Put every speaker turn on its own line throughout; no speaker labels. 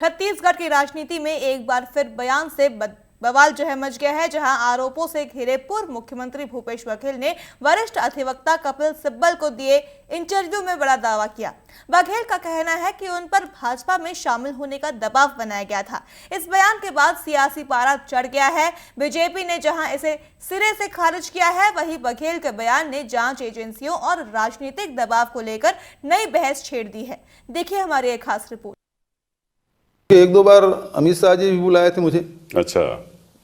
छत्तीसगढ़ की राजनीति में एक बार फिर बयान से बवाल मच गया है, जहां आरोपों से घिरे पूर्व मुख्यमंत्री भूपेश बघेल ने वरिष्ठ अधिवक्ता कपिल सिब्बल को दिए इंटरव्यू में बड़ा दावा किया। बघेल का कहना है कि उन पर भाजपा में शामिल होने का दबाव बनाया गया था। इस बयान के बाद सियासी पारा चढ़ गया है। बीजेपी ने जहां इसे सिरे से खारिज किया है, वहीं बघेल के बयान ने जांच एजेंसियों और राजनीतिक दबाव को लेकर नई बहस छेड़ दी है। देखिए हमारी एक खास रिपोर्ट।
एक दो बार अमित शाह जी भी बुलाए थे मुझे,
अच्छा,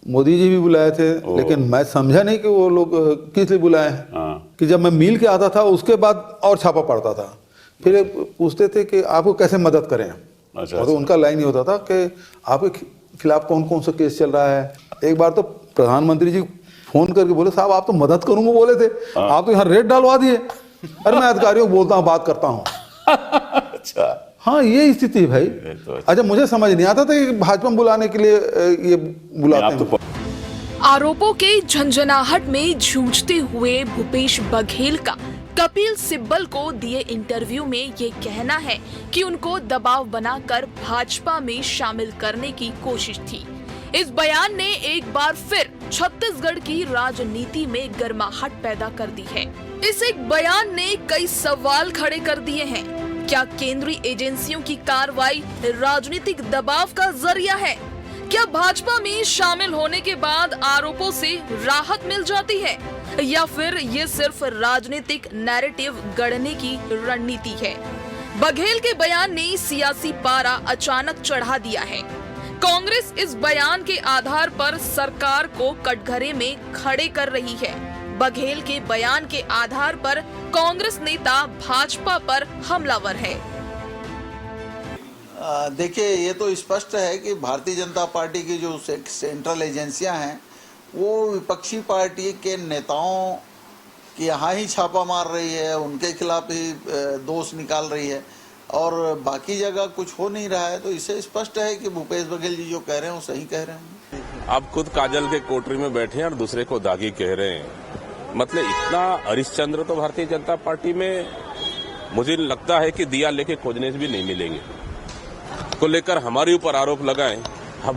मोदी जी भी बुलाए थे, लेकिन मैं समझा नहीं कि वो लोग किस लिए बुलाए हैं। कि जब मैं मिल के आता था उसके बाद और छापा पड़ता था, फिर पूछते थे कि आपको कैसे मदद करें।
अच्छा,
और तो उनका लाइन ही होता था कि आपके खिलाफ कौन कौन सा केस चल रहा है। एक बार तो प्रधानमंत्री जी फोन करके बोले, साहब आप तो मदद करूंगा बोले थे, आप तो यहाँ रेट डालवा दिए। अरे मैं अधिकारियों को बोलता हूँ, बात करता हूँ।
अच्छा,
हाँ ये स्थिति है भाई। अच्छा, मुझे समझ नहीं आता था कि भाजपा बुलाने के लिए ये बुलाते हैं।
आरोपों के झंझनाहट में जूझते हुए भूपेश बघेल का कपिल सिब्बल को दिए इंटरव्यू में ये कहना है कि उनको दबाव बनाकर भाजपा में शामिल करने की कोशिश थी। इस बयान ने एक बार फिर छत्तीसगढ़ की राजनीति में गर्माहट पैदा कर दी है। इस एक बयान ने कई सवाल खड़े कर दिए हैं। क्या केंद्रीय एजेंसियों की कार्रवाई राजनीतिक दबाव का जरिया है? क्या भाजपा में शामिल होने के बाद आरोपों से राहत मिल जाती है, या फिर ये सिर्फ राजनीतिक नैरेटिव गढ़ने की रणनीति है? बघेल के बयान ने सियासी पारा अचानक चढ़ा दिया है। कांग्रेस इस बयान के आधार पर सरकार को कटघरे में खड़े कर रही है। बघेल के बयान के आधार पर कांग्रेस नेता भाजपा पर हमलावर है।
देखिए, ये तो स्पष्ट है कि भारतीय जनता पार्टी की जो सेंट्रल एजेंसियां हैं वो विपक्षी पार्टी के नेताओं के यहाँ ही छापा मार रही है, उनके खिलाफ ही दोष निकाल रही है और बाकी जगह कुछ हो नहीं रहा है। तो इससे स्पष्ट है कि भूपेश बघेल जी जो कह रहे हैं वो सही कह रहे हैं।
आप खुद काजल के कोठरी में बैठे हैं और दूसरे को दागी कह रहे हैं। मतलब इतना हरिश्चंद्र तो भारतीय जनता पार्टी में मुझे लगता है कि दिया लेके खोजने से भी नहीं मिलेंगे। को लेकर हमारे ऊपर आरोप लगाएं, अब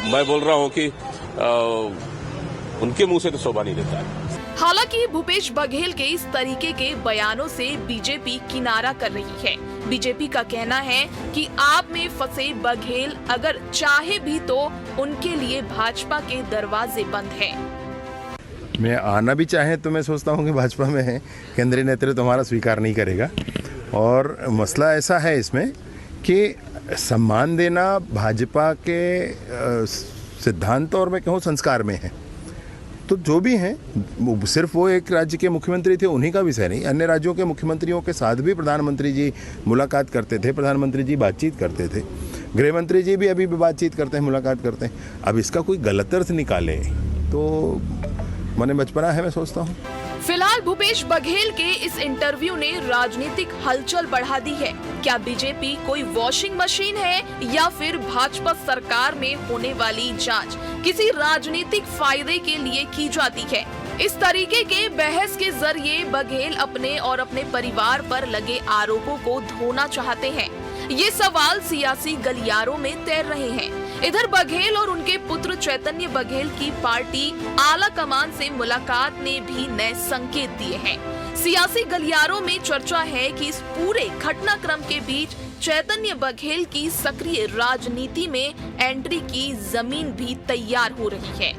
मैं बोल रहा हूं कि उनके मुंह से तो शोभा नहीं देता है।
हालांकि भूपेश बघेल के इस तरीके के बयानों से बीजेपी किनारा कर रही है। बीजेपी का कहना है कि आप में फंसे बघेल अगर चाहे भी तो उनके लिए भाजपा के दरवाजे बंद हैं।
मैं आना भी चाहे तो मैं सोचता हूँ कि भाजपा में है, केंद्रीय नेतृत्व हमारा स्वीकार नहीं करेगा। और मसला ऐसा है इसमें कि सम्मान देना भाजपा के सिद्धांत और मैं कहूँ संस्कार में है। तो जो भी हैं, सिर्फ वो एक राज्य के मुख्यमंत्री थे उन्हीं का विषय नहीं, अन्य राज्यों के मुख्यमंत्रियों के साथ भी प्रधानमंत्री जी मुलाकात करते थे, प्रधानमंत्री जी बातचीत करते थे, गृह मंत्री जी भी अभी भी बातचीत करते हैं, मुलाकात करते हैं। अब इसका कोई गलत अर्थ निकाले तो मैंने बचपना है, मैं सोचता हूँ।
फिलहाल भूपेश बघेल के इस इंटरव्यू ने राजनीतिक हलचल बढ़ा दी है। क्या बीजेपी कोई वॉशिंग मशीन है या फिर भाजपा सरकार में होने वाली जांच किसी राजनीतिक फायदे के लिए की जाती है? इस तरीके के बहस के जरिए बघेल अपने और अपने परिवार पर लगे आरोपों को धोना चाहते हैं। ये सवाल सियासी गलियारों में तैर रहे हैं। इधर बघेल और उनके पुत्र चैतन्य बघेल की पार्टी आला कमान से मुलाकात ने भी नए संकेत दिए हैं। सियासी गलियारों में चर्चा है कि इस पूरे घटनाक्रम के बीच चैतन्य बघेल की सक्रिय राजनीति में एंट्री की जमीन भी तैयार हो रही है।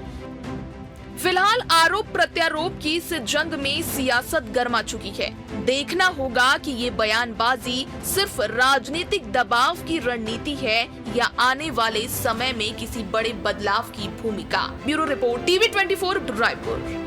फिलहाल आरोप प्रत्यारोप की इस जंग में सियासत गर्मा चुकी है। देखना होगा कि ये बयानबाजी सिर्फ राजनीतिक दबाव की रणनीति है या आने वाले समय में किसी बड़े बदलाव की भूमिका। Bureau report, TV24 Raipur.